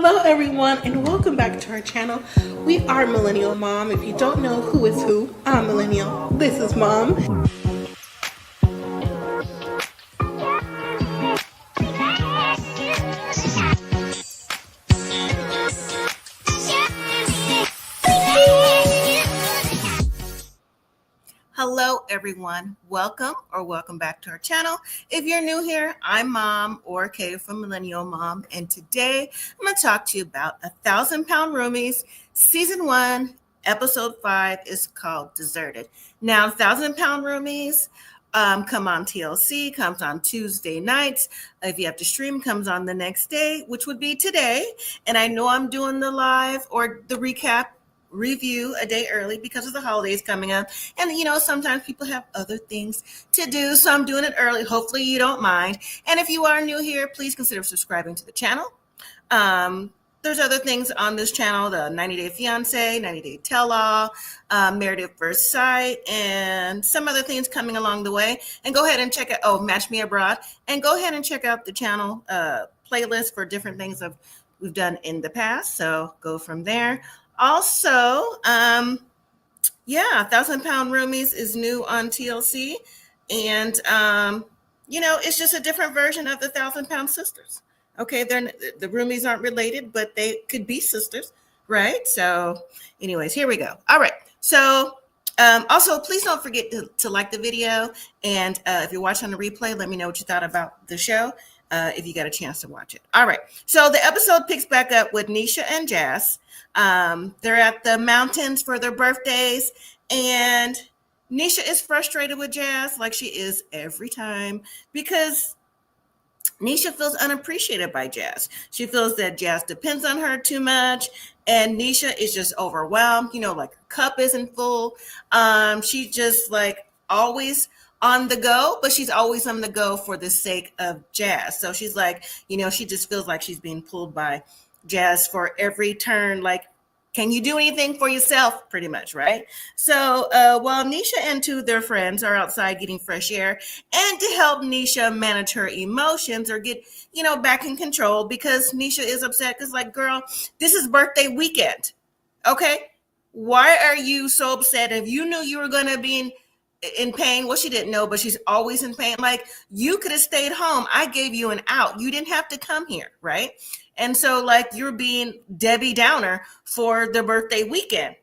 Hello everyone and welcome back to our channel. We are Millennial Mom. If you don't know who is who, I'm Millennial. This is Mom. Hello everyone, welcome back to our channel. If you're new here, I'm Mom or Kay from Millennial Mom, and today I'm going to talk to you about 1,000 Pound Roomies. Season 1, episode 5 is called Deserted. Now, 1,000 Pound Roomies come on TLC, comes on Tuesday nights. If you have to stream, comes on the next day, which would be today. And I know I'm doing the live or the recap review a day early because of the holidays coming up, and sometimes people have other things to do, so I'm doing it early. Hopefully you don't mind, and if you are new here, please consider subscribing to the channel. There's other things on this channel: the 90-Day Fiance, 90-Day Tell-All, Married at First Sight, and some other things coming along the way. And go ahead and check out Match Me Abroad, and go ahead and check out the channel playlist for different things we've done in the past, so go from there. Also, 1,000 Pound Roomies is new on TLC, and it's just a different version of the 1,000 Pound Sisters. Okay, the Roomies aren't related, but they could be sisters, right? So, anyways, here we go. All right. So, also, please don't forget to like the video, and if you're watching on the replay, let me know what you thought about the show. If you got a chance to watch it. All right. So the episode picks back up with Nesha and Jaz. They're at the mountains for their birthdays, and Nesha is frustrated with Jaz, like she is every time, because Nesha feels unappreciated by Jaz. She feels that Jaz depends on her too much, and Nesha is just overwhelmed. Like her cup isn't full. She's just like always on the go, but she's always on the go for the sake of Jaz. So she's like, she just feels like she's being pulled by Jaz for every turn. Like, can you do anything for yourself? Pretty much, right? So while Nesha and two of their friends are outside getting fresh air, and to help Nesha manage her emotions or get, back in control, because Nesha is upset because, like, girl, this is birthday weekend. Okay? Why are you so upset? If you knew you were going to be in pain, well, she didn't know, but she's always in pain. Like, you could have stayed home. I gave you an out. You didn't have to come here, right? And so, like, you're being Debbie Downer for the birthday weekend.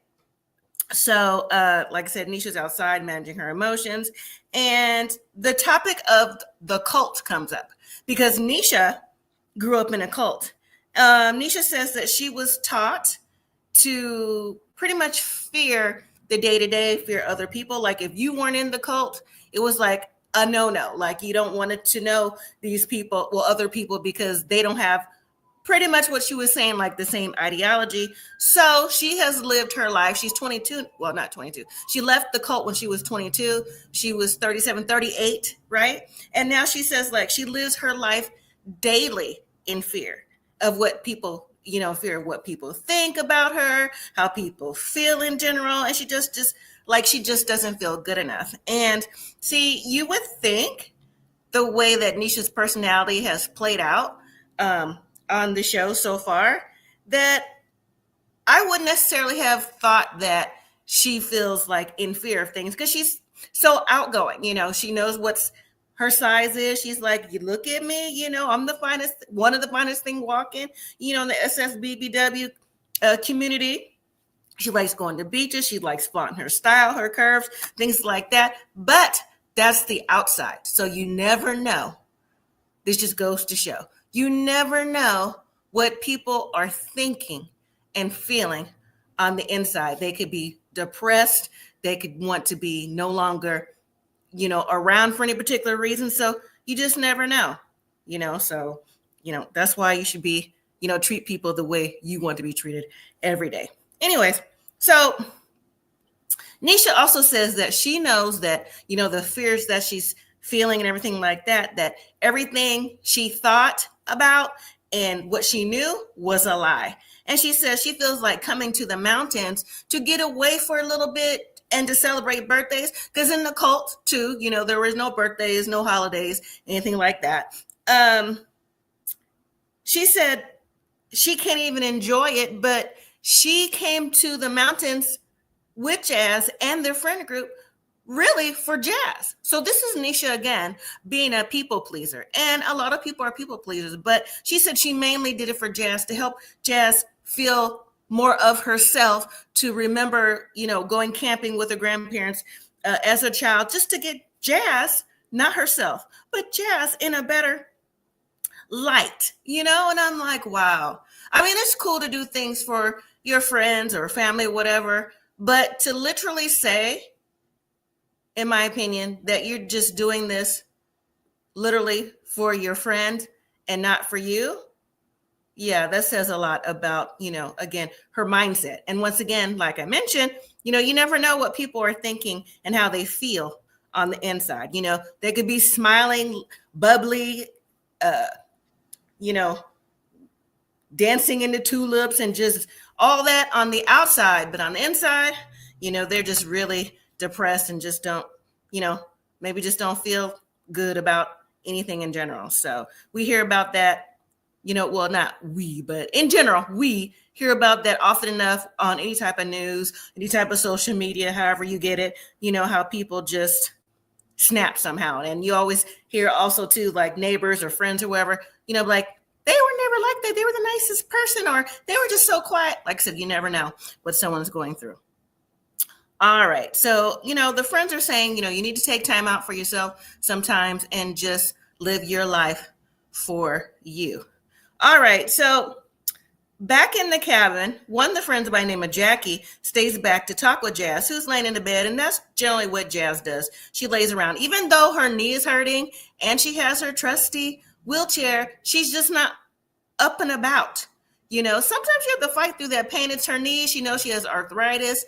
So, like I said, Nesha's outside managing her emotions, and the topic of the cult comes up because Nesha grew up in a cult. Nesha says that she was taught to pretty much fear the day-to-day, fear other people. Like, if you weren't in the cult, it was like a no-no. Like, you don't want to know these people, other people, because they don't have pretty much what she was saying, like the same ideology. So she has lived her life. She's 22. Well, not 22. She left the cult when she was 22. She was 37, 38, right? And now she says, like, she lives her life daily in fear of what people, fear of what people think about her, how people feel in general. And she just doesn't feel good enough. And see, you would think the way that Nesha's personality has played out on the show so far, that I wouldn't necessarily have thought that she feels like in fear of things, because she's so outgoing. She knows what's her size is. She's like, you look at me, I'm the finest, one of the finest thing walking, in the SSBBW community. She likes going to beaches. She likes flaunting her style, her curves, things like that. But that's the outside. So you never know. This just goes to show. You never know what people are thinking and feeling on the inside. They could be depressed. They could want to be no longer, around for any particular reason. So you just never know, so, that's why you should be, treat people the way you want to be treated every day. Anyways, so Nesha also says that she knows that, the fears that she's feeling and everything like that, that everything she thought about and what she knew was a lie. And she says she feels like coming to the mountains to get away for a little bit and to celebrate birthdays, because in the cult too, there was no birthdays, no holidays, anything like that. She said she can't even enjoy it, but she came to the mountains with Jaz and their friend group really for Jaz. So this is Nesha again being a people pleaser. And a lot of people are people pleasers, but she said she mainly did it for Jaz to help Jaz feel more of herself, to remember, going camping with her grandparents as a child, just to get Jaz, not herself, but Jaz in a better light, and I'm like, wow. I mean, it's cool to do things for your friends or family, whatever, but to literally say, in my opinion, that you're just doing this literally for your friend and not for you, yeah, that says a lot about, again, her mindset. And once again, like I mentioned, you never know what people are thinking and how they feel on the inside. They could be smiling, bubbly, dancing in the tulips and just all that on the outside, but on the inside, they're just really depressed and just don't, maybe just don't feel good about anything in general. So we hear about that, well, not we, but in general, we hear about that often enough on any type of news, any type of social media, however you get it, how people just snap somehow. And you always hear also too, like neighbors or friends or whoever, like, they were never like that. They were the nicest person, or they were just so quiet. Like I said, you never know what someone's going through. All right. So, the friends are saying, you need to take time out for yourself sometimes and just live your life for you. All right. So back in the cabin, one of the friends by the name of Jackie stays back to talk with Jaz, who's laying in the bed. And that's generally what Jaz does. She lays around, even though her knee is hurting and she has her trusty wheelchair, she's just not up and about. Sometimes you have to fight through that pain. It's her knees. She knows she has arthritis.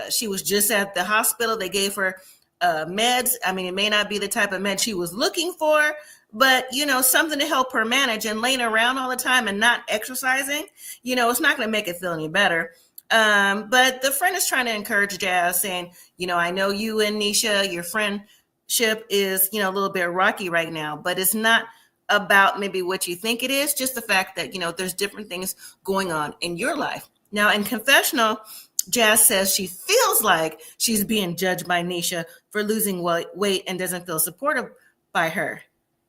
She was just at the hospital. They gave her meds. I mean, it may not be the type of med she was looking for, but, something to help her manage. And laying around all the time and not exercising, it's not going to make it feel any better. But the friend is trying to encourage Jaz, saying, I know you and Nesha, your friendship is, a little bit rocky right now, but it's not about maybe what you think it is, just the fact that, there's different things going on in your life. Now, in confessional, Jaz says she feels like she's being judged by Nesha for losing weight and doesn't feel supported by her.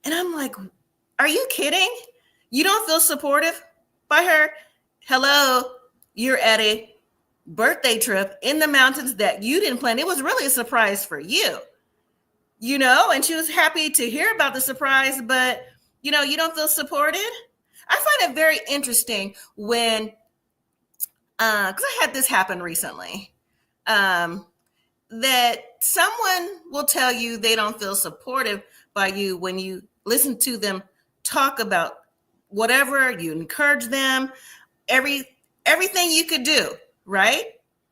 And I'm like, are you kidding? You don't feel supportive by her? Hello, you're at a birthday trip in the mountains that you didn't plan. It was really a surprise for you, and she was happy to hear about the surprise, but you don't feel supported. I find it very interesting when, because I had this happen recently, that someone will tell you they don't feel supportive by you when you listen to them talk about whatever, you encourage them, everything you could do, right?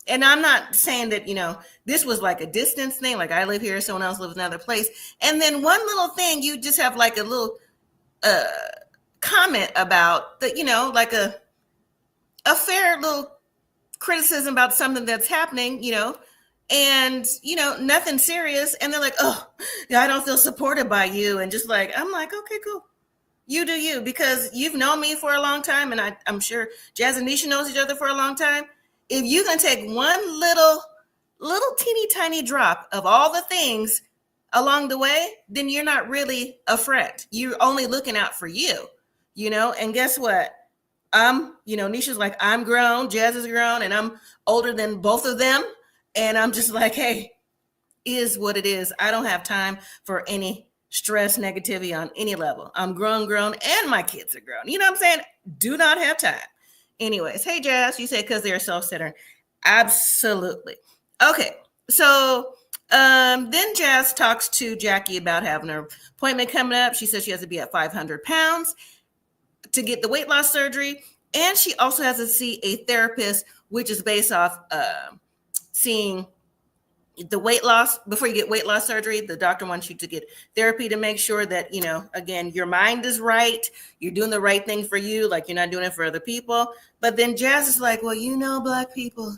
And I'm not saying that, this was like a distance thing, like I live here, someone else lives in another place. And then one little thing, you just have like a little comment about that, like a fair little criticism about something that's happening, and nothing serious. And they're like, oh, yeah, I don't feel supported by you. And just like, I'm like, okay, cool. You do you, because you've known me for a long time. And I'm sure Jaz and Nesha knows each other for a long time. If you can take one little teeny tiny drop of all the things along the way, then you're not really a friend. You're only looking out for you, and guess what? Nesha's like, I'm grown, Jaz is grown, and I'm older than both of them. And I'm just like, hey, is what it is. I don't have time for any stress, negativity on any level. I'm grown, and my kids are grown. You know what I'm saying? Do not have time. Anyways, hey, Jaz, you said because they're self-centered. Absolutely. Okay, so then Jaz talks to Jackie about having her appointment coming up. She says she has to be at 500 pounds to get the weight loss surgery. And she also has to see a therapist, which is based off seeing the weight loss. Before you get weight loss surgery, the doctor wants you to get therapy to make sure that, again, your mind is right. You're doing the right thing for you. Like, you're not doing it for other people. But then Jaz is like, well, Black people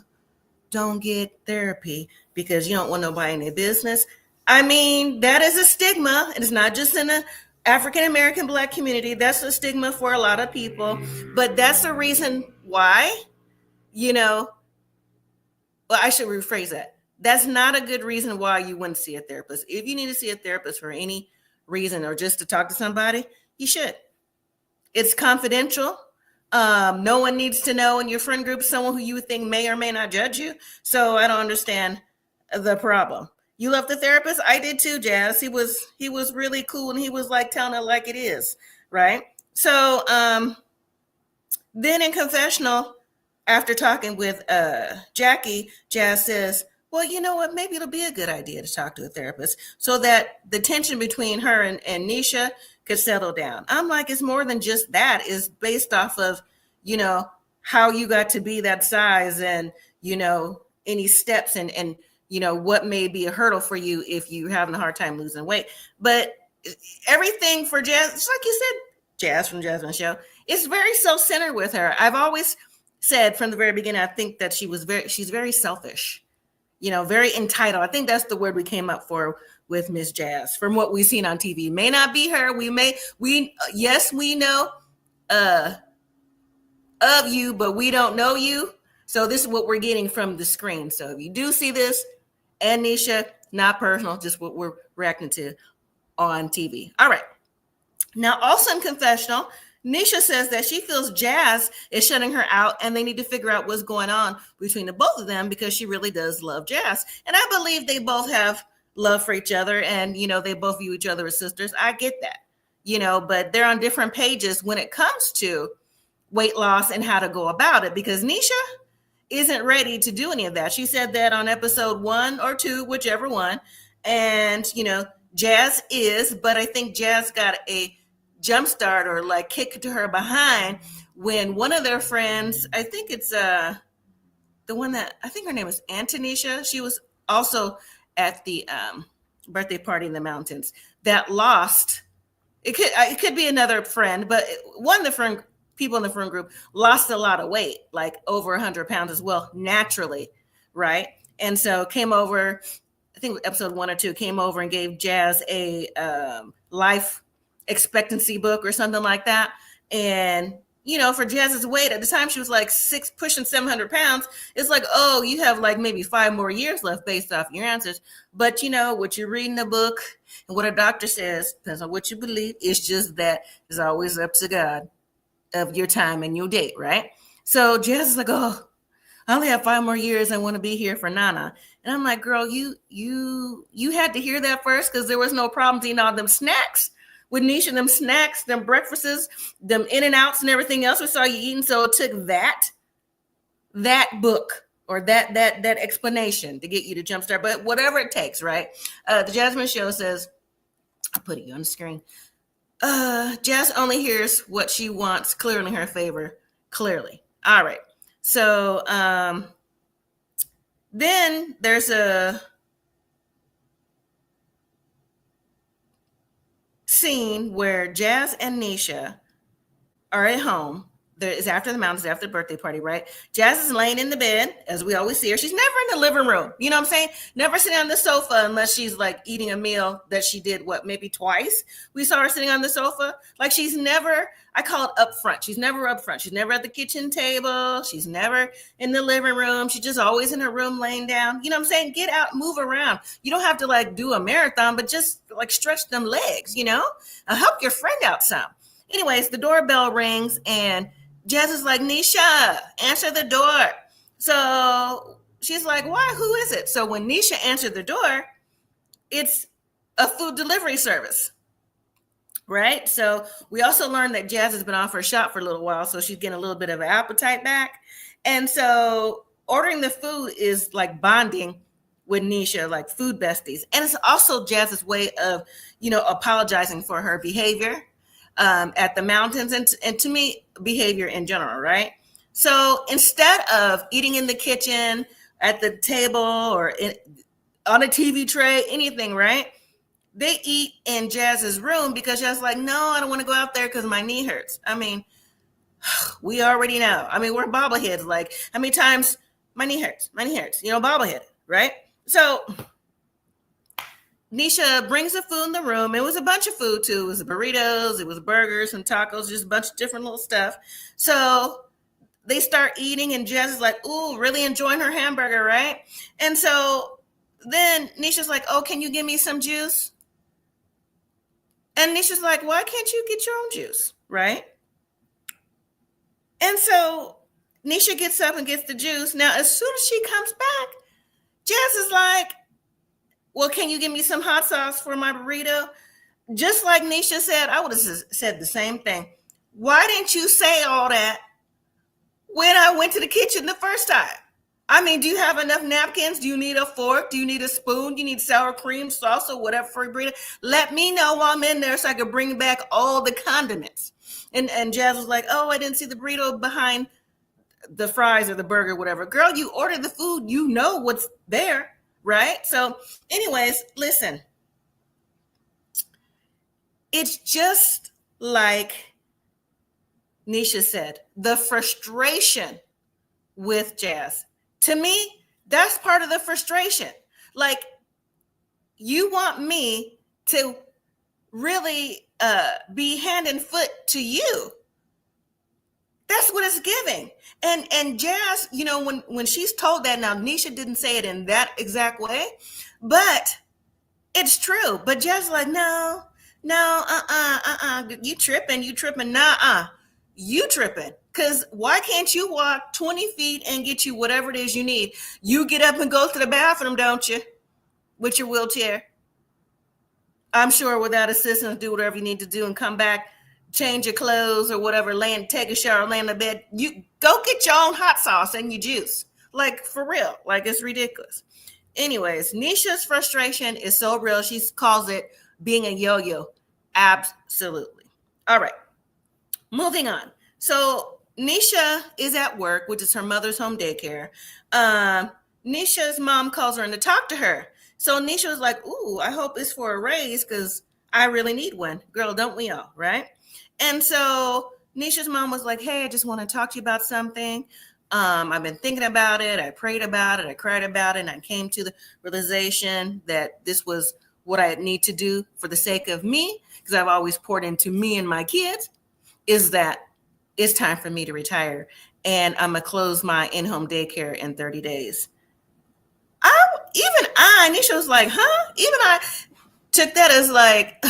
don't get therapy because you don't want nobody in their business. I mean, that is a stigma. And it's not just in the African American Black community. That's a stigma for a lot of people, but that's the reason why, you know, well, I should rephrase that. That's not a good reason why you wouldn't see a therapist. If you need to see a therapist for any reason or just to talk to somebody, you should. It's confidential. No one needs to know in your friend group someone who you think may or may not judge you. So I don't understand the problem. You love the therapist? I did too, Jazz. He was really cool, and he was like telling it like it is, right? So then in confessional, after talking with Jackie, Jazz says, well, you know what? Maybe it'll be a good idea to talk to a therapist so that the tension between her and Nesha could settle down. I'm like, it's more than just that. It's based off of, how you got to be that size and, any steps and what may be a hurdle for you if you're having a hard time losing weight. But everything for Jazz, just like you said, Jazz from Jasmine Show, it's very self-centered with her. I've always said from the very beginning, I think that she's very selfish, very entitled. I think that's the word we came up for with Miss Jazz from what we've seen on TV. May not be her. Yes, we know of you, but we don't know you. So this is what we're getting from the screen. So if you do see this, and Nesha, not personal, just what we're reacting to on TV. All right. Now, also in confessional, Nesha says that she feels Jazz is shutting her out and they need to figure out what's going on between the both of them because she really does love Jazz. And I believe they both have love for each other and, they both view each other as sisters. I get that, but they're on different pages when it comes to weight loss and how to go about it because Nesha isn't ready to do any of that. She said that on episode 1 or 2, whichever one. And, Jazz is, but I think Jazz got a jump start or like kick to her behind when one of their friends, I think it's the one that I think her name is Antonisha. She was also at the birthday party in the mountains that lost. It could be another friend, but one of the people in the friend group lost a lot of weight, like over 100 pounds as well, naturally, right? And so came over, I think episode 1 or 2, came over and gave Jazz a life expectancy book or something like that. And, for Jazz's weight at the time, she was like pushing 700 pounds. It's like, oh, you have like maybe 5 more years left based off your answers. But, what you read in the book and what a doctor says, depends on what you believe. It's just that it's always up to God of your time and your date, right? So Jazz is like, oh, I only have 5 more years. I want to be here for Nana. And I'm like, girl, you had to hear that first because there was no problems eating all them snacks with Nesha, them snacks, them breakfasts, them In-N-Outs and everything else we saw you eating. So it took that book or that explanation to get you to jumpstart. But whatever it takes, right? The Jasmine Show says, I'll put it on the screen. Jazz only hears what she wants, clearly in her favor. Clearly. All right. So then there's a scene where Jazz and Nesha are at home. It's after the mountains, after the birthday party, right? Jazz is laying in the bed, as we always see her. She's never in the living room. You know what I'm saying? Never sitting on the sofa unless she's like eating a meal that she did, maybe twice. We saw her sitting on the sofa. Like she's never, I call it up front. She's never up front. She's never at the kitchen table. She's never in the living room. She's just always in her room laying down. You know what I'm saying? Get out, move around. You don't have to like do a marathon, but just like stretch them legs, help your friend out some. Anyways, the doorbell rings and Jazz is like, Nesha, answer the door. So she's like, why? Who is it? So when Nesha answered the door, it's a food delivery service, right? So we also learned that Jazz has been off her shop for a little while, so she's getting a little bit of an appetite back. And so ordering the food is like bonding with Nesha, like food besties. And it's also Jazz's way of, apologizing for her behavior at the mountains and to me, behavior in general, right? So instead of eating in the kitchen, at the table, or on a TV tray, anything, right? They eat in Jazz's room because Jazz's like, no, I don't want to go out there because my knee hurts. I mean, we already know. I mean, we're bobbleheads. Like, how many times my knee hurts, bobblehead, right? So Nesha brings the food in the room. It was a bunch of food too. It was burritos, it was burgers, some tacos, just a bunch of different little stuff. So they start eating, and Jaz is like, ooh, really enjoying her hamburger, right? And so then Nisha's like, oh, can you give me some juice? And Nisha's like, why can't you get your own juice, right? And so Nesha gets up and gets the juice. Now, as soon as she comes back, Jaz is like, well, can you give me some hot sauce for my burrito? Just like Nesha said, I would have said the same thing. Why didn't you say all that when I went to the kitchen the first time? I mean, do you have enough napkins? Do you need a fork? Do you need a spoon? Do you need sour cream, salsa, whatever for your burrito? Let me know while I'm in there so I can bring back all the condiments. And Jaz was like, oh, I didn't see the burrito behind the fries or the burger, whatever. Girl, you ordered the food. You know what's there, right? So anyways, listen. It's just like Nesha said, the frustration with Jaz. To me, that's part of the frustration. Like, you want me to really be hand and foot to you. That's what it's giving. And Jaz, you know, when she's told that, now Nesha didn't say it in that exact way, but it's true. But Jaz like, no, you tripping, you tripping. Because why can't you walk 20 feet and get you whatever it is you need? You get up and go to the bathroom, don't you? With your wheelchair. I'm sure without assistance, do whatever you need to do and come back, change your clothes or whatever, take a shower, lay in the bed. You go get your own hot sauce and your juice. Like, for real. Like, it's ridiculous. Anyways, Nesha's frustration is so real. She calls it being a yo-yo. Absolutely. All right. Moving on. So Nesha is at work, which is her mother's home daycare. Nesha's mom calls her in to talk to her. So Nesha was like, ooh, I hope it's for a raise because I really need one. Girl, don't we all, right? And so Nesha's mom was like, hey, I just want to talk to you about something. I've been thinking about it. I prayed about it. I cried about it. And I came to the realization that this was what I need to do for the sake of me, because I've always poured into me and my kids, is that it's time for me to retire. And I'm going to close my in-home daycare in 30 days. Nesha was like, huh? Even I took that as like,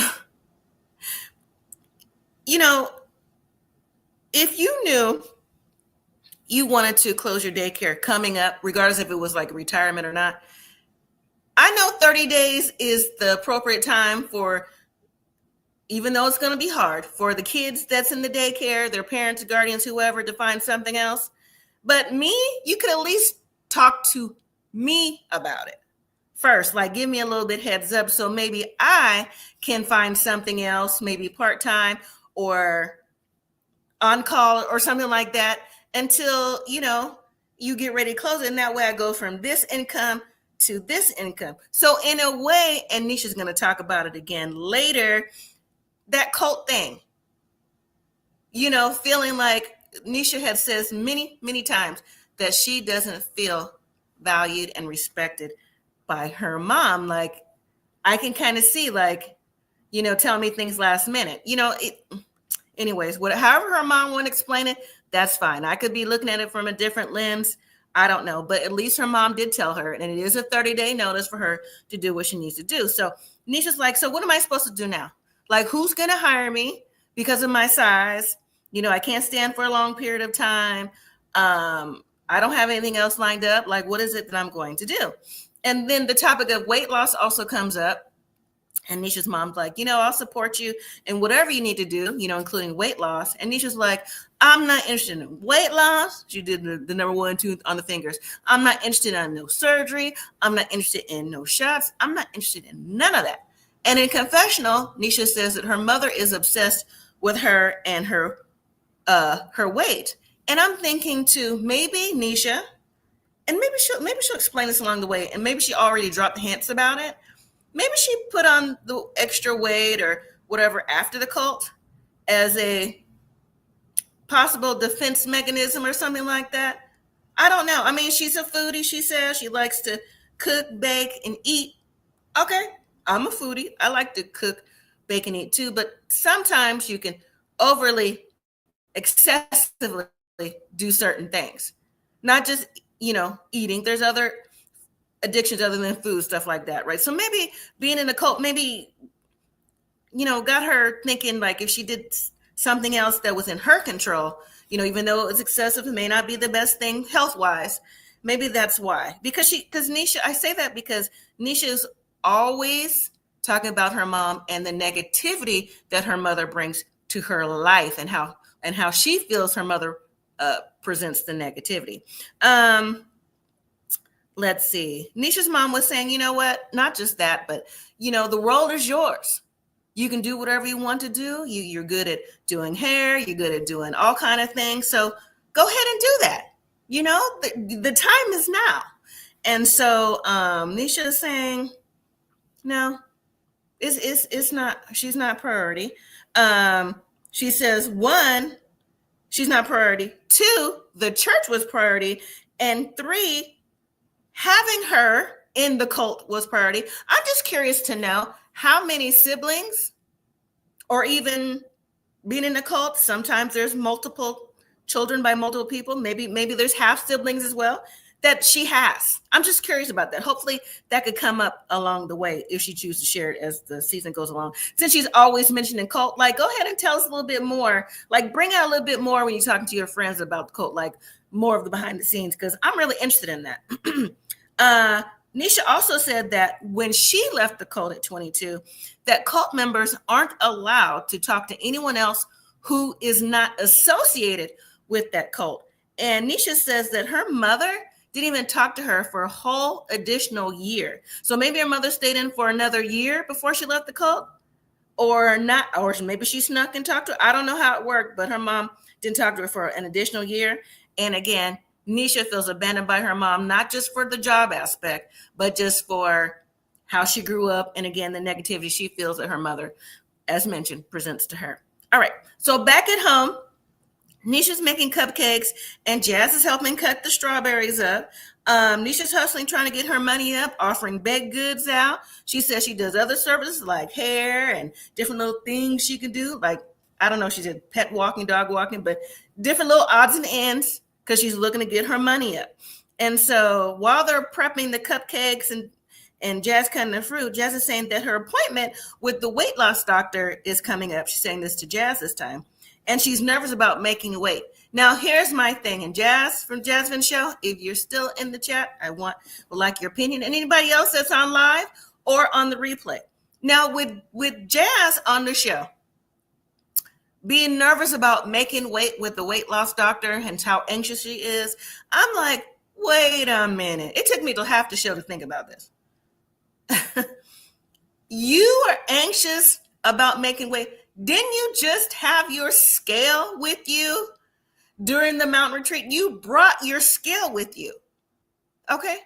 you know, if you knew you wanted to close your daycare coming up, regardless if it was like retirement or not, I know 30 days is the appropriate time for, even though it's going to be hard for the kids that's in the daycare, their parents, guardians, whoever, to find something else. But me, you could at least talk to me about it first, like give me a little bit heads up so maybe I can find something else, maybe part-time or on call or something like that until, you know, you get ready to close it. And that way I go from this income to this income. So in a way, and Nesha's going to talk about it again later, that cult thing, you know, feeling like Nesha had says many times that she doesn't feel valued and respected by her mom. Like, I can kind of see, like, you know, telling me things last minute, you know, anyways, however her mom want to explain it, that's fine. I could be looking at it from a different lens. I don't know, but at least her mom did tell her, and it is a 30-day notice for her to do what she needs to do. So Nesha's like, so what am I supposed to do now? Like, who's going to hire me because of my size? You know, I can't stand for a long period of time. I don't have anything else lined up. Like, what is it that I'm going to do? And then the topic of weight loss also comes up. And Nesha's mom's like, you know, I'll support you in whatever you need to do, you know, including weight loss. And Nesha's like, I'm not interested in weight loss. She did the number 1, 2 on the fingers. I'm not interested in no surgery. I'm not interested in no shots. I'm not interested in none of that. And in confessional, Nesha says that her mother is obsessed with her and her weight. And I'm thinking too, maybe Nesha, and maybe she'll explain this along the way, and maybe she already dropped hints about it. Maybe she put on the extra weight or whatever after the cult as a possible defense mechanism or something like that. I don't know. I mean, she's a foodie. She says she likes to cook, bake, and eat. Okay. I'm a foodie. I like to cook, bake, and eat too, but sometimes you can overly, excessively do certain things. Not just, eating. There's other addictions other than food, stuff like that, right? So maybe being in a cult, maybe, got her thinking like if she did something else that was in her control, even though it was excessive, it may not be the best thing health-wise. Maybe that's why. Because Nesha, I say that because Nesha is always talking about her mom and the negativity that her mother brings to her life and how she feels her mother presents the negativity. Let's see. Nesha's mom was saying, you know what? Not just that, but, the world is yours. You can do whatever you want to do. You're good at doing hair. You're good at doing all kind of things. So go ahead and do that. The time is now. And so Nesha is saying, no, it's not. She's not priority. She says, one, she's not priority. Two, the church was priority. And three, having her in the cult was priority. I'm just curious to know how many siblings, or even being in a cult, sometimes there's multiple children by multiple people. Maybe there's half siblings as well that she has. I'm just curious about that. Hopefully that could come up along the way if she chooses to share it as the season goes along. Since she's always mentioning cult, like go ahead and tell us a little bit more. Like bring out a little bit more when you're talking to your friends about the cult, like more of the behind the scenes, because I'm really interested in that. Nesha also said that when she left the cult at 22, that cult members aren't allowed to talk to anyone else who is not associated with that cult. And Nesha says that her mother didn't even talk to her for a whole additional year. So maybe her mother stayed in for another year before she left the cult, or not, or maybe she snuck and talked to her. I don't know how it worked, but her mom didn't talk to her for an additional year. And again, Nesha feels abandoned by her mom, not just for the job aspect, but just for how she grew up. And again, the negativity she feels that her mother, as mentioned, presents to her. All right. So back at home, Nesha's making cupcakes and Jaz is helping cut the strawberries up. Nesha's hustling, trying to get her money up, offering baked goods out. She says she does other services like hair and different little things she can do. Like, I don't know, she did pet walking, dog walking, but different little odds and ends, because she's looking to get her money up. And so while they're prepping the cupcakes and Jaz cutting the fruit, Jaz is saying that her appointment with the weight loss doctor is coming up. She's saying this to Jaz this time. And she's nervous about making weight. Now, here's my thing. And Jaz from Jasmine Show, if you're still in the chat, would like your opinion. And anybody else that's on live or on the replay. Now, with Jaz on the show, being nervous about making weight with the weight loss doctor and how anxious she is, I'm like, wait a minute. It took me till half the show to think about this. You are anxious about making weight. Didn't you just have your scale with you during the mountain retreat? You brought your scale with you. Okay.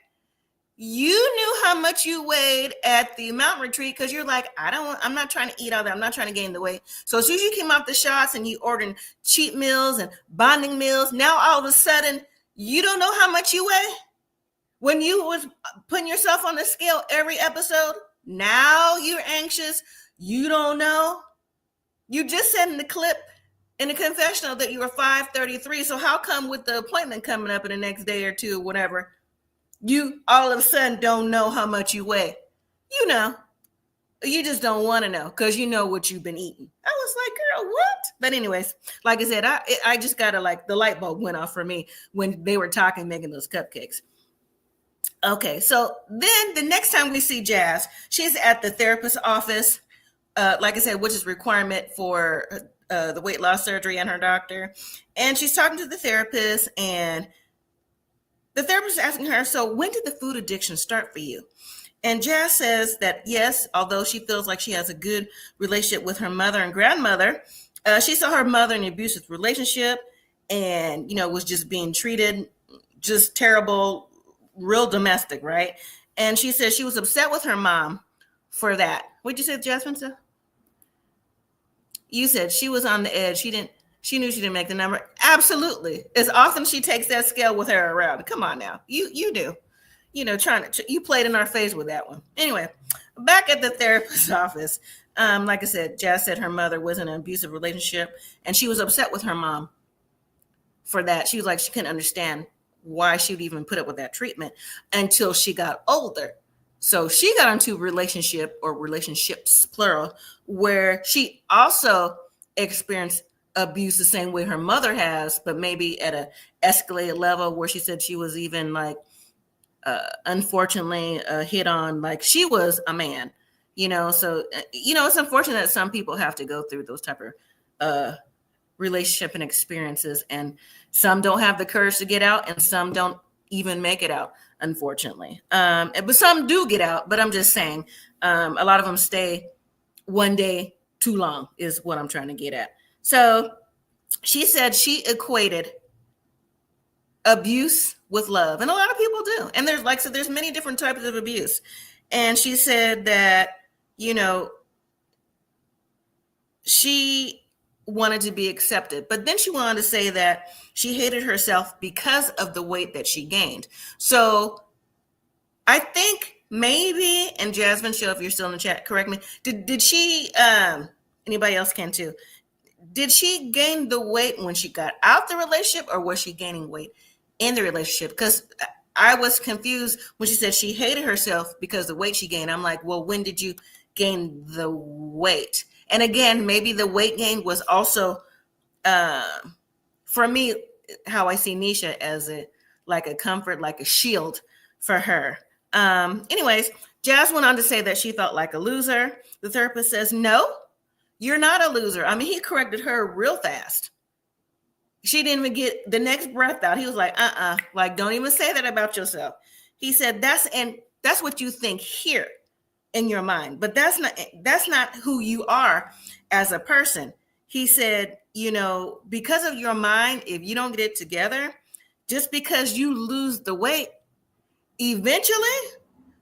You knew how much you weighed at the mountain retreat because you're like, I'm not trying to eat all that. I'm not trying to gain the weight. So as soon as you came off the shots and you ordered cheat meals and bonding meals, now all of a sudden you don't know how much you weigh. When you was putting yourself on the scale every episode, now you're anxious. You don't know. You just said in the clip, in the confessional, that you were 533. So how come with the appointment coming up in the next day or two or whatever, you all of a sudden don't know how much you weigh? You know, you just don't want to know because you know what you've been eating. I was like, girl, what? But anyways, like I said, I just got to, like, the light bulb went off for me when they were talking, making those cupcakes. Okay, so then the next time we see Jaz, she's at the therapist's office, like I said, which is requirement for the weight loss surgery and her doctor. And she's talking to the therapist, and the therapist is asking her, so when did the food addiction start for you? And Jaz says that yes, although she feels like she has a good relationship with her mother and grandmother, she saw her mother in an abusive relationship and, was just being treated just terrible, real domestic, right? And she said she was upset with her mom for that. What'd you say, Jasmine? You said she was on the edge. She knew she didn't make the number. Absolutely. As often she takes that scale with her around. Come on now. You do. you played in our face with that one. Anyway, back at the therapist's office, like I said, Jaz said her mother was in an abusive relationship, and she was upset with her mom for that. She was like, she couldn't understand why she would even put up with that treatment until she got older. So she got into relationship, or relationships plural, where she also experienced abuse the same way her mother has, but maybe at a escalated level, where she said she was even like unfortunately hit on like she was a man. So it's unfortunate that some people have to go through those type of relationship and experiences, and some don't have the courage to get out, and some don't even make it out, unfortunately. But some do get out. But I'm just saying, a lot of them stay one day too long is what I'm trying to get at. So she said she equated abuse with love, and a lot of people do. And there's, like I said, there's many different types of abuse. And she said that she wanted to be accepted, but then she wanted to say that she hated herself because of the weight that she gained. So I think maybe, and Jasmine, show if you're still in the chat, correct me, did she anybody else can too, did she gain the weight when she got out the relationship, or was she gaining weight in the relationship? Because I was confused when she said she hated herself because of the weight she gained. I'm like, well, when did you gain the weight? And again, maybe the weight gain was also, for me, how I see Nesha as a comfort, like a shield for her. Anyways, Jaz went on to say that she felt like a loser. The therapist says, no, you're not a loser. I mean, he corrected her real fast. She didn't even get the next breath out. He was like, like, don't even say that about yourself. He said, that's what you think here in your mind, but that's not who you are as a person. He said, because of your mind, if you don't get it together, just because you lose the weight, eventually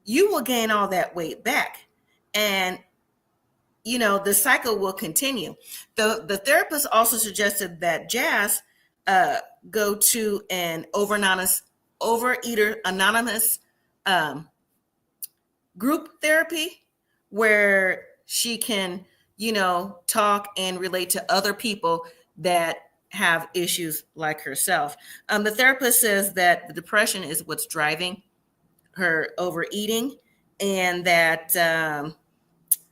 you will gain all that weight back. And, the cycle will continue. The therapist also suggested that Jaz go to an overeater anonymous group therapy, where she can, talk and relate to other people that have issues like herself. The therapist says that the depression is what's driving her overeating, and that,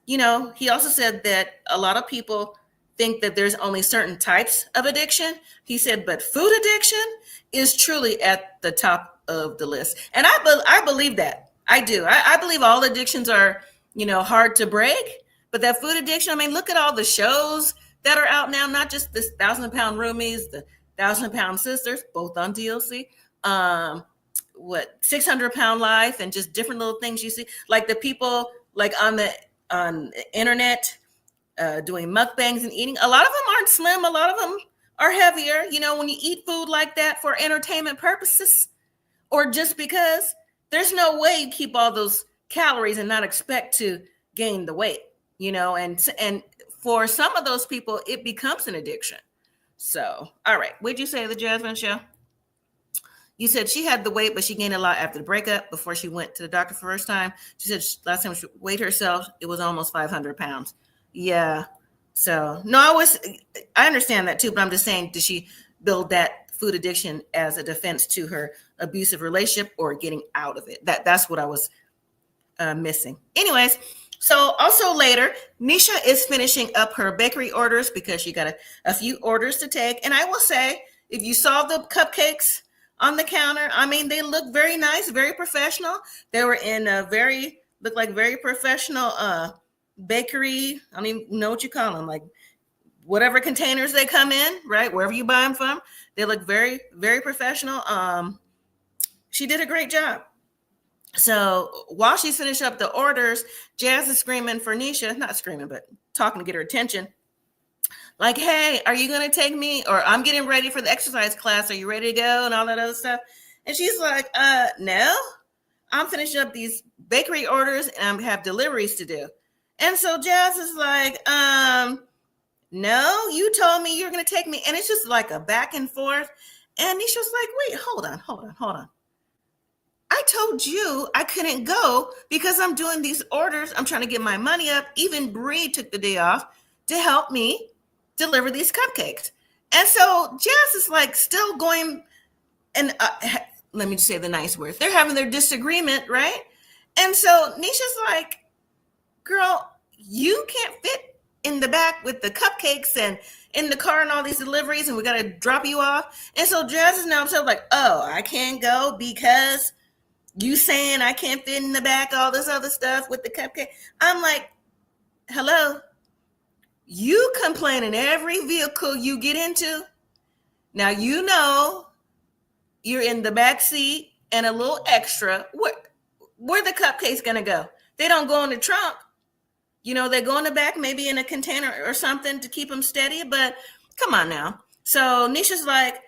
he also said that a lot of people think that there's only certain types of addiction. He said, but food addiction is truly at the top of the list. And I believe that. I do. I believe all addictions are, hard to break, but that food addiction, I mean, look at all the shows that are out now, not just this 1,000-pound roomies, the 1,000-pound sisters, both on DLC, 600-pound life, and just different little things you see, like the people like on the internet doing mukbangs and eating. A lot of them aren't slim. A lot of them are heavier. When you eat food like that for entertainment purposes, or just because, there's no way you keep all those calories and not expect to gain the weight, and for some of those people, it becomes an addiction. So, all right. What'd you say, the Jasmine show? You said she had the weight, but she gained a lot after the breakup before she went to the doctor for the first time. She said last time she weighed herself, it was almost 500 pounds. Yeah. So, no, I understand that too, but I'm just saying, did she build that food addiction as a defense to her abusive relationship, or getting out of it? That's what I was missing. Anyways, so also later, Nesha is finishing up her bakery orders because she got a few orders to take. And I will say, if you saw the cupcakes on the counter, I mean, they look very nice, very professional. They were in look like very professional bakery. I don't even know what you call them, like whatever containers they come in, right? Wherever you buy them from, they look very, very professional. She did a great job. So while she's finished up the orders, Jaz is screaming for Nesha, not screaming, but talking to get her attention. Like, hey, are you going to take me? Or I'm getting ready for the exercise class. Are you ready to go? And all that other stuff. And she's like, no, I'm finishing up these bakery orders and I have deliveries to do. And so Jaz is like, no, you told me you're going to take me. And it's just like a back and forth. And Nesha's like, wait, hold on. I told you I couldn't go because I'm doing these orders. I'm trying to get my money up. Even Bree took the day off to help me deliver these cupcakes. And so Jaz is like still going, and let me just say the nice words. They're having their disagreement, right? And so Nisha's like, girl, you can't fit in the back with the cupcakes and in the car and all these deliveries, and we got to drop you off. And so Jaz is now upset, like, oh, I can't go because you saying I can't fit in the back, all this other stuff with the cupcake. I'm like, hello, you complain in every vehicle you get into. Now, you know, you're in the back seat and a little extra. Where the cupcakes going to go? They don't go in the trunk. You know, they go in the back, maybe in a container or something to keep them steady, but come on now. So Nisha's like,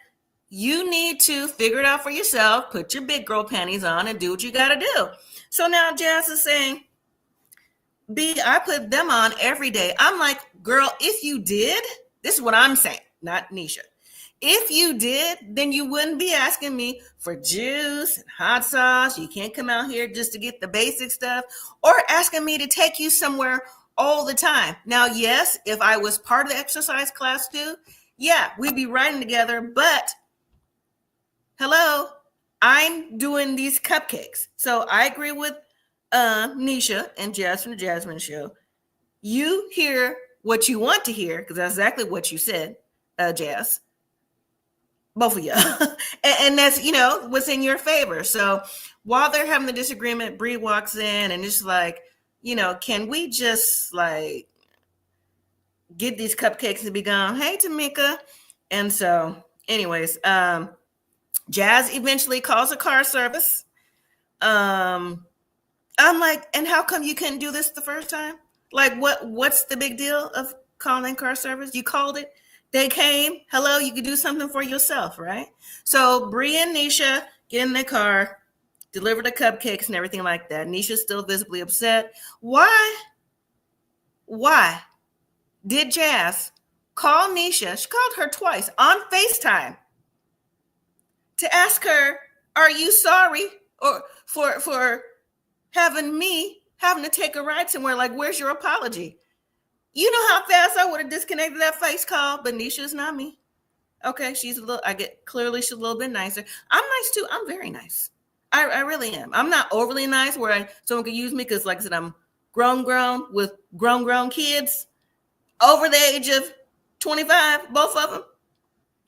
you need to figure it out for yourself, put your big girl panties on and do what you got to do. So now Jaz is saying, B, I put them on every day. I'm like, girl, if you did, this is what I'm saying, not Nesha. If you did, then you wouldn't be asking me for juice and hot sauce. You can't come out here just to get the basic stuff, or asking me to take you somewhere all the time. Now, yes, if I was part of the exercise class too, yeah, we'd be riding together, but hello, I'm doing these cupcakes. So I agree with Nesha and Jaz from the Jasmine Show. You hear what you want to hear, because that's exactly what you said, Jaz. Both of you. and that's, you know, what's in your favor. So while they're having the disagreement, Bree walks in and it's like, you know, can we just like get these cupcakes to be gone? Hey, Tamika. And so anyways, Jaz eventually calls a car service. I'm like, and how come you couldn't do this the first time? Like, what's the big deal of calling car service? You called it. They came. Hello, you could do something for yourself, right? So Bree and Nesha get in the car, deliver the cupcakes and everything like that. Nisha's still visibly upset. Why did Jaz call Nesha? She called her twice on FaceTime to ask her, are you sorry or for having to take a ride somewhere? Like, where's your apology? You know how fast I would have disconnected that face call, but Nisha's not me. Okay, she's a little little bit nicer. I'm nice too. I'm very nice. I really am. I'm not overly nice where someone could use me because, like I said, I'm grown with grown kids over the age of 25, both of them.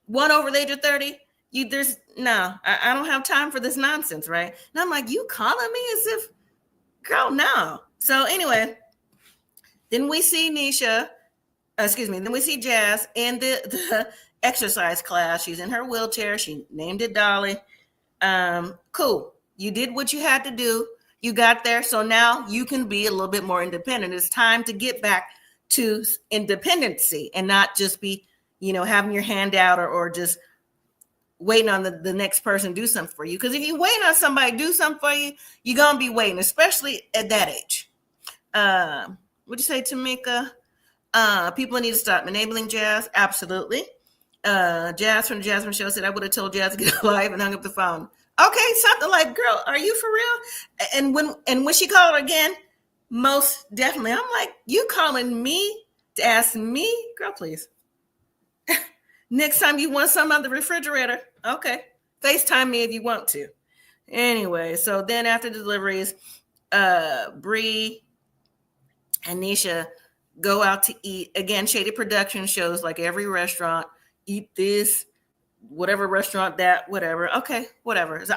One over the age of 30. I don't have time for this nonsense, right? And I'm like, you calling me as if, girl, no. So anyway, then we see then we see Jaz in the exercise class. She's in her wheelchair. She named it Dolly. Cool. You did what you had to do. You got there. So now you can be a little bit more independent. It's time to get back to independency and not just be, having your hand out or just waiting on the next person to do something for you. Because if you wait on somebody to do something for you, you're going to be waiting, especially at that age. What'd you say, Tamika? People need to stop enabling Jaz. Absolutely. Jaz from the Jasmine Show said, I would have told Jaz to get live and hung up the phone. Okay, something like, girl, are you for real? And when she called again, most definitely. I'm like, you calling me to ask me? Girl, please. Next time you want something on the refrigerator, okay. FaceTime me if you want to. Anyway, so then after the deliveries, Bree and Nesha go out to eat. Again, Shady Production shows like every restaurant, eat this, whatever restaurant that, whatever. Okay, whatever. So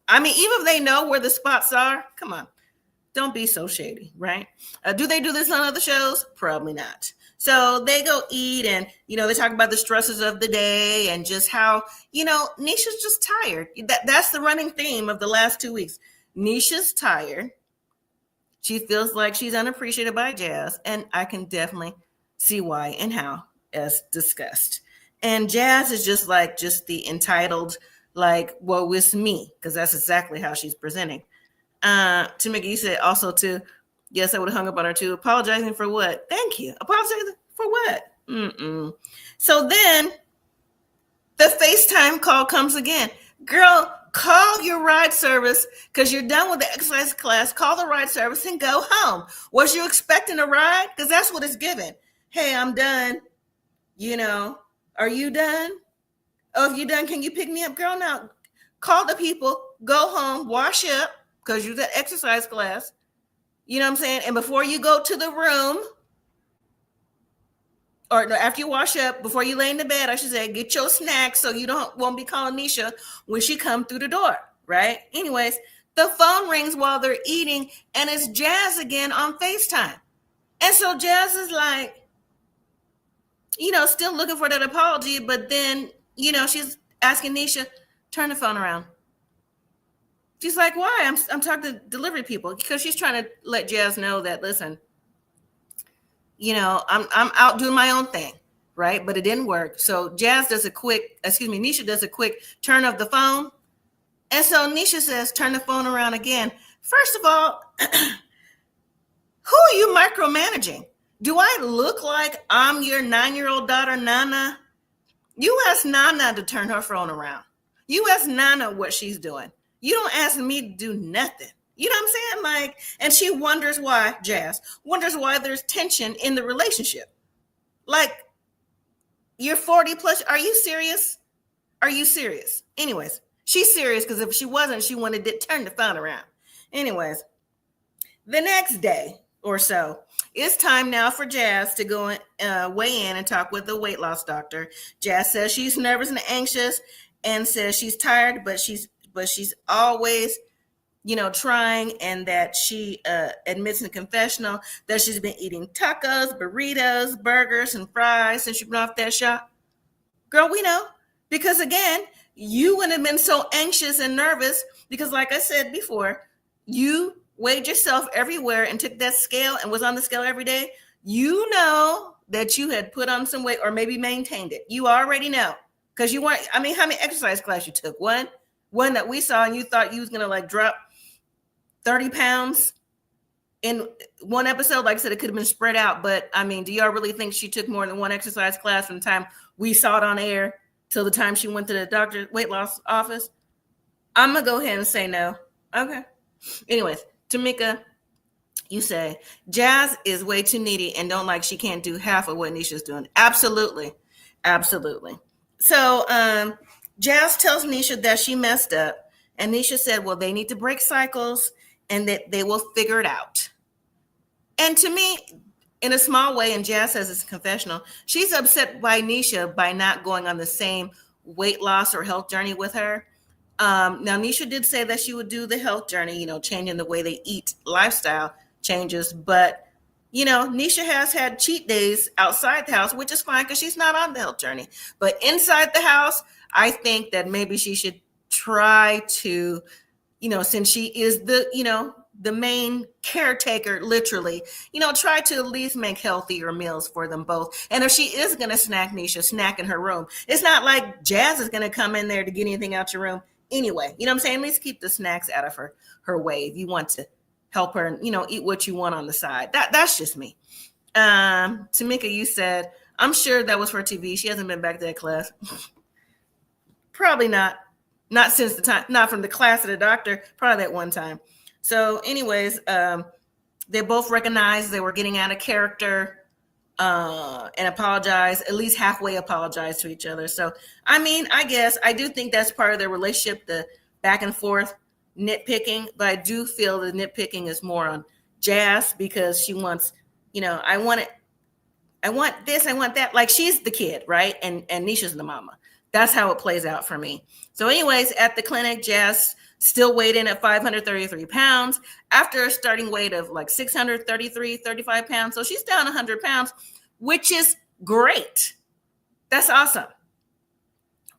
I mean, even if they know where the spots are, come on. Don't be so shady, right? Do they do this on other shows? Probably not. So they go eat and, they talk about the stresses of the day and just how, Nisha's just tired. That's the running theme of the last 2 weeks. Nisha's tired. She feels like she's unappreciated by Jaz, and I can definitely see why and how, as discussed. And Jaz is just the entitled, woe is me, because that's exactly how she's presenting. Tamika, you said also too, yes, I would have hung up on her too. Apologizing for what? Thank you. Apologizing for what? So then the FaceTime call comes again. Girl, call your ride service because you're done with the exercise class. Call the ride service and go home. Was you expecting a ride? Because that's what it's given. Hey, I'm done. Are you done? Oh, if you're done, can you pick me up? Girl, now call the people, go home, wash up because you're at exercise class. You know what I'm saying? And before you go to the room, or after you wash up, before you lay in the bed, I should say, get your snacks so you won't be calling Nesha when she come through the door, right? Anyways, the phone rings while they're eating, and it's Jaz again on FaceTime. And so Jaz is like, still looking for that apology, but then, she's asking Nesha, turn the phone around. She's like, why? I'm talking to delivery people, because she's trying to let Jaz know that, listen, I'm out doing my own thing, right? But it didn't work. So Nesha does a quick turn of the phone. And so Nesha says, turn the phone around again. First of all, who are you micromanaging? Do I look like I'm your 9-year-old daughter, Nana? You ask Nana to turn her phone around. You ask Nana what she's doing. You don't ask me to do nothing. You know what I'm saying? And she wonders why, Jaz, wonders why there's tension in the relationship. Like, you're 40 plus. Are you serious? Are you serious? Anyways, she's serious because if she wasn't, she wanted to turn the phone around. Anyways, the next day or so, it's time now for Jaz to go weigh in and talk with the weight loss doctor. Jaz says she's nervous and anxious and says she's tired, but she's always, trying, and that she admits in the confessional that she's been eating tacos, burritos, burgers, and fries since she went off that shop. Girl, we know, because again, you wouldn't have been so anxious and nervous because, like I said before, you weighed yourself everywhere and took that scale and was on the scale every day. You know that you had put on some weight or maybe maintained it. You already know because you weren't. I mean, how many exercise classes you took? One that we saw, and you thought you was gonna drop 30 pounds in one episode. Like I said, it could have been spread out, but I mean, do y'all really think she took more than one exercise class from the time we saw it on air till the time she went to the doctor's weight loss office? I'm gonna go ahead and say no. Okay. Anyways, Tamika, you say Jaz is way too needy and don't like she can't do half of what Nesha's doing. Absolutely. So Jaz tells Nesha that she messed up, and Nesha said, well, they need to break cycles and that they will figure it out. And to me, in a small way, and Jaz says it's a confessional, she's upset by Nesha by not going on the same weight loss or health journey with her. Now, Nesha did say that she would do the health journey, changing the way they eat, lifestyle changes. But, Nesha has had cheat days outside the house, which is fine because she's not on the health journey. But inside the house, I think that maybe she should try to, since she is the main caretaker, literally, try to at least make healthier meals for them both. And if she is going to snack, Nesha, snack in her room. It's not like Jaz is going to come in there to get anything out your room anyway. You know what I'm saying? At least keep the snacks out of her way if you want to help her, eat what you want on the side. That's just me. Tamika, you said, I'm sure that was for TV. She hasn't been back to that class. Probably not. Not since the time, not from the class of the doctor, probably that one time. So anyways, they both recognized they were getting out of character and apologized, at least halfway apologized to each other. So, I mean, I guess I do think that's part of their relationship, the back and forth nitpicking, but I do feel the nitpicking is more on Jaz because she wants, I want this, I want that. Like she's the kid, right? And Nesha's the mama. That's how it plays out for me. So anyways, at the clinic, Jaz still weighed in at 533 pounds after a starting weight of like 35 pounds. So she's down 100 pounds, which is great. That's awesome.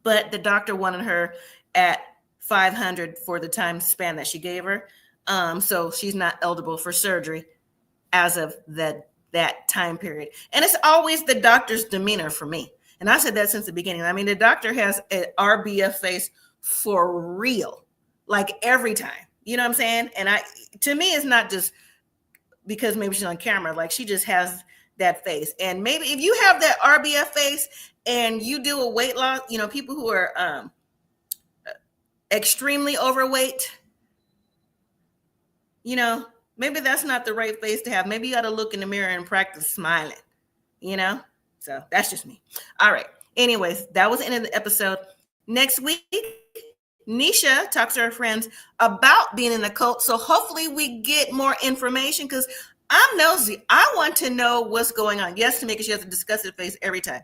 But the doctor wanted her at 500 for the time span that she gave her. So she's not eligible for surgery as of that time period. And it's always the doctor's demeanor for me. And I said that since the beginning. I mean, the doctor has an RBF face for real, like every time. You know what I'm saying? And to me, it's not just because maybe she's on camera. Like she just has that face. And maybe if you have that RBF face and you do a weight loss, people who are extremely overweight, you know, maybe that's not the right face to have. Maybe you got to look in the mirror and practice smiling, you know? So that's just me. All right. Anyways, that was the end of the episode. Next week, Nesha talks to her friends about being in a cult. So hopefully we get more information because I'm nosy. I want to know what's going on. Yes, Tamika, she has a disgusted face every time.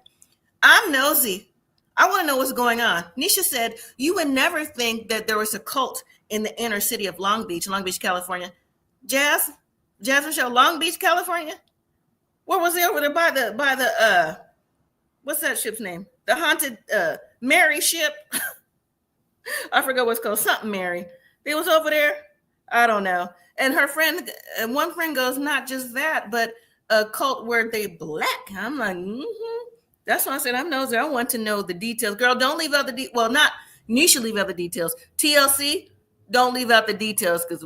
I'm nosy. I want to know what's going on. Nesha said, you would never think that there was a cult in the inner city of Long Beach, California. Jasmine show, Long Beach, California? Where was it over there by the what's that ship's name? The haunted Mary ship. I forgot what's called, something Mary. They was over there. I don't know. And her friend, one friend goes, not just that, but a cult where they black. I'm like, That's why I said I'm nosy. I want to know the details. Girl, don't leave out the details. Well, not Nesha, leave out the details. TLC, don't leave out the details because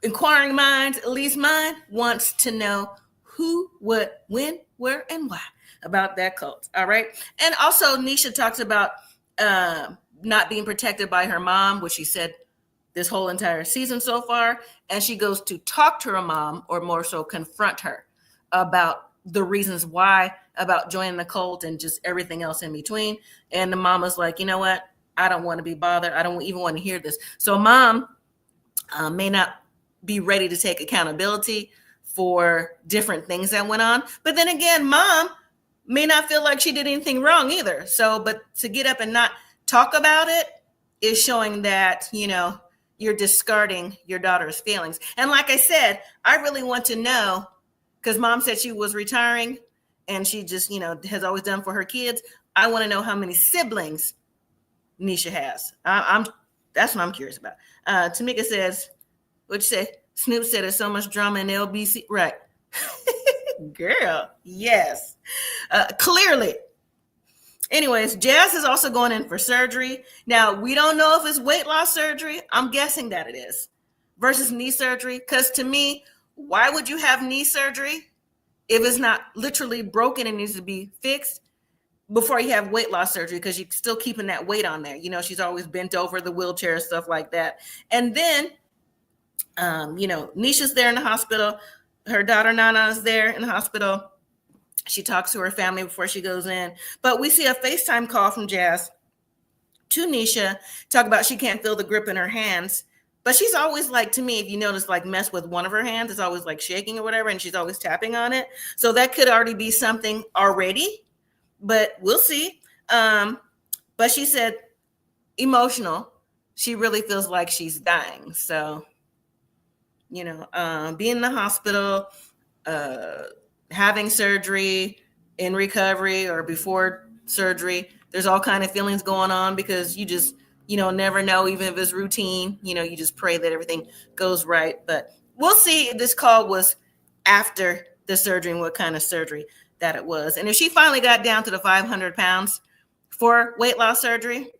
inquiring minds, at least mine, wants to know who, what, when, where, and why about that cult. All right. And also Nesha talks about not being protected by her mom, which she said this whole entire season so far. And she goes to talk to her mom, or more so confront her about the reasons why about joining the cult and just everything else in between. And the mama's like, you know what? I don't want to be bothered. I don't even want to hear this. So mom may not be ready to take accountability for different things that went on. But then again, mom may not feel like she did anything wrong either. So, but to get up and not talk about it is showing that, you know, you're discarding your daughter's feelings. And like I said, I really want to know, because mom said she was retiring and she just, you know, has always done for her kids. I want to know how many siblings Nesha has. That's what I'm curious about. Tamika says, what'd you say? Snoop said there's so much drama in LBC. Right. Girl, yes. Clearly. Anyways, Jaz is also going in for surgery. Now, we don't know if it's weight loss surgery. I'm guessing that it is. Versus knee surgery. Because to me, why would you have knee surgery if it's not literally broken and needs to be fixed before you have weight loss surgery? Because you're still keeping that weight on there. You know, she's always bent over the wheelchair, stuff like that. And then, you know, Nesha's there in the hospital. Her daughter Nana is there in the hospital. She talks to her family before she goes in. But we see a FaceTime call from Jaz to Nesha, talk about she can't feel the grip in her hands. But she's always like, to me, if you notice, like mess with one of her hands, it's always like shaking or whatever, and she's always tapping on it. So that could already be something already, but we'll see. But she said emotional. She really feels like she's dying. So, you know, being in the hospital, having surgery, in recovery or before surgery, there's all kind of feelings going on because you just, you know, never know, even if it's routine, you know, you just pray that everything goes right. But we'll see if this call was after the surgery and what kind of surgery that it was. And if she finally got down to the 500 pounds for weight loss surgery,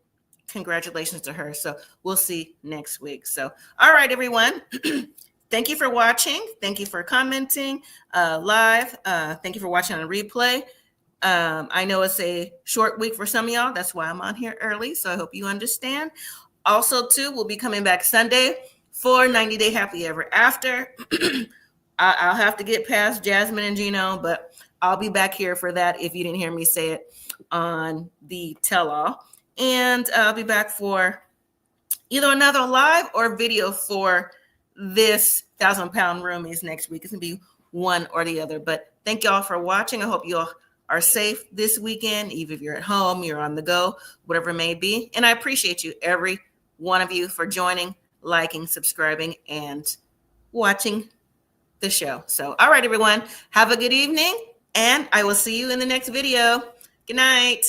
congratulations to her. So we'll see next week. So, all right, everyone. Thank you for watching. Thank you for commenting live. Thank you for watching on replay. I know it's a short week for some of y'all. That's why I'm on here early. So I hope you understand. Also, too, we'll be coming back Sunday for 90 Day Happily Ever After. I'll have to get past Jasmine and Gino, but I'll be back here for that if you didn't hear me say it on the tell-all. And I'll be back for either another live or video for this 1,000-pound roomies next week. It's going to be one or the other. But thank y'all for watching. I hope you all are safe this weekend, even if you're at home, you're on the go, whatever it may be. And I appreciate you, every one of you, for joining, liking, subscribing, and watching the show. So, all right, everyone, have a good evening, and I will see you in the next video. Good night.